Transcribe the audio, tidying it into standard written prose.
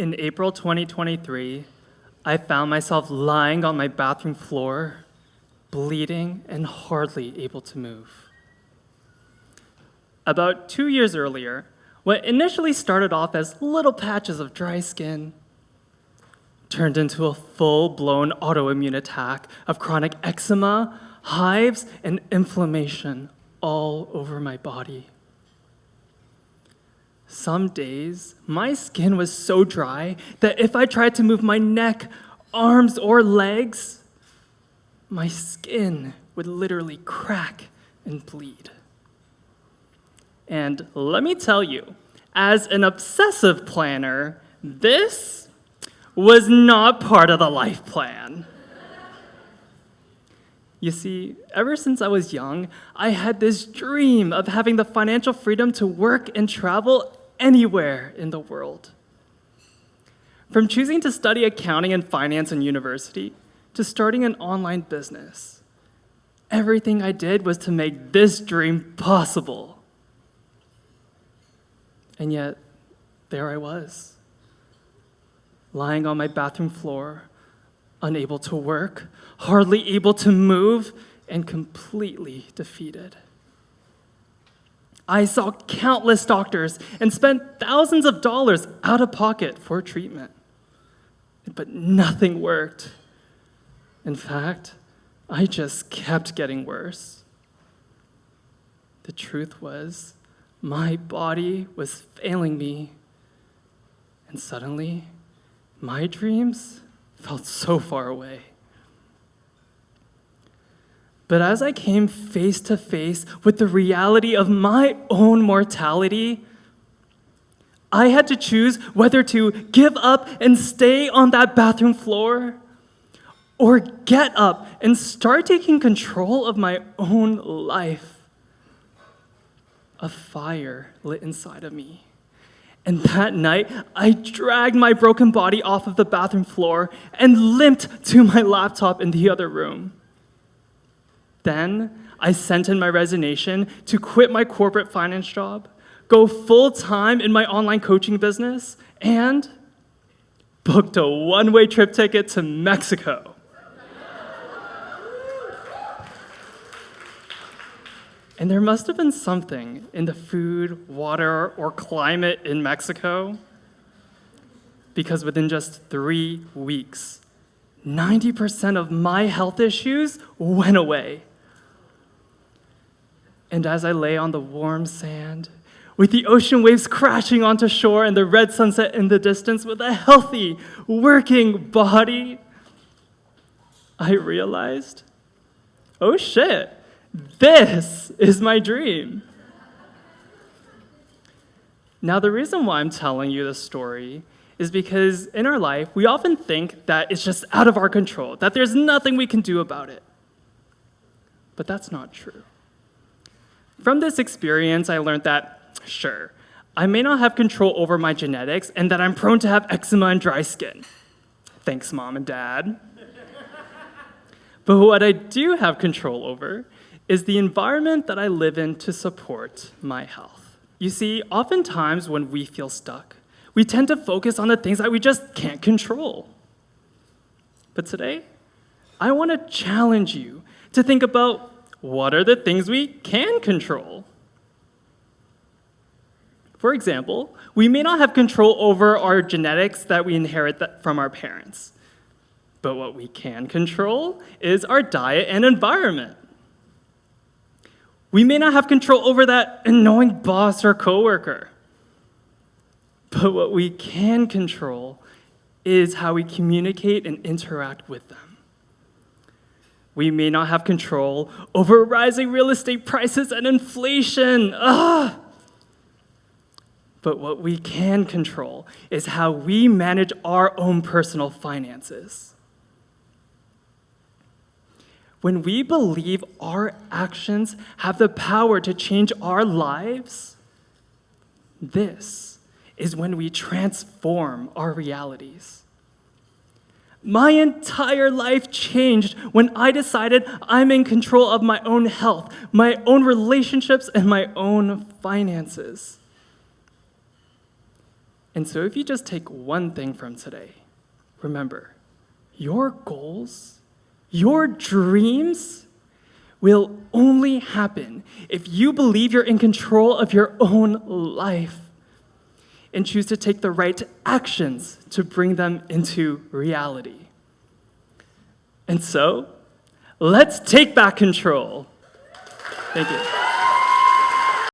In April 2023, I found myself lying on my bathroom floor, bleeding and hardly able to move. About 2 years earlier, what initially started off as little patches of dry skin turned into a full-blown autoimmune attack of chronic eczema, hives, and inflammation all over my body. Some days, my skin was so dry that if I tried to move my neck, arms, or legs, my skin would literally crack and bleed. And let me tell you, as an obsessive planner, this was not part of the life plan. You see, ever since I was young, I had this dream of having the financial freedom to work and travel anywhere in the world. From choosing to study accounting and finance in university to starting an online business, everything I did was to make this dream possible. And yet, there I was, lying on my bathroom floor, unable to work, hardly able to move, and completely defeated. I saw countless doctors and spent thousands of dollars out of pocket for treatment, but nothing worked. In fact, I just kept getting worse. The truth was, my body was failing me, and suddenly, my dreams felt so far away. But as I came face to face with the reality of my own mortality, I had to choose whether to give up and stay on that bathroom floor or get up and start taking control of my own life. A fire lit inside of me. And that night, I dragged my broken body off of the bathroom floor and limped to my laptop in the other room. Then, I sent in my resignation to quit my corporate finance job, go full-time in my online coaching business, and booked a one-way trip ticket to Mexico. And there must have been something in the food, water, or climate in Mexico, because within just 3 weeks, 90% of my health issues went away. And as I lay on the warm sand, with the ocean waves crashing onto shore and the red sunset in the distance with a healthy, working body, I realized, oh shit, this is my dream. Now, the reason why I'm telling you this story is because in our life, we often think that it's just out of our control, that there's nothing we can do about it. But that's not true. From this experience, I learned that, sure, I may not have control over my genetics and that I'm prone to have eczema and dry skin. Thanks, Mom and Dad. But what I do have control over is the environment that I live in to support my health. You see, oftentimes when we feel stuck, we tend to focus on the things that we just can't control. But today, I want to challenge you to think about what are the things we can control. For example, we may not have control over our genetics that we inherit from our parents. But what we can control is our diet and environment. We may not have control over that annoying boss or coworker. But what we can control is how we communicate and interact with them. We may not have control over rising real estate prices and inflation. But what we can control is how we manage our own personal finances. When we believe our actions have the power to change our lives, this is when we transform our realities. My entire life changed when I decided I'm in control of my own health, my own relationships, and my own finances. And so if you just take one thing from today, remember, your goals, your dreams will only happen if you believe you're in control of your own life and choose to take the right actions to bring them into reality. And so, let's take back control. Thank you.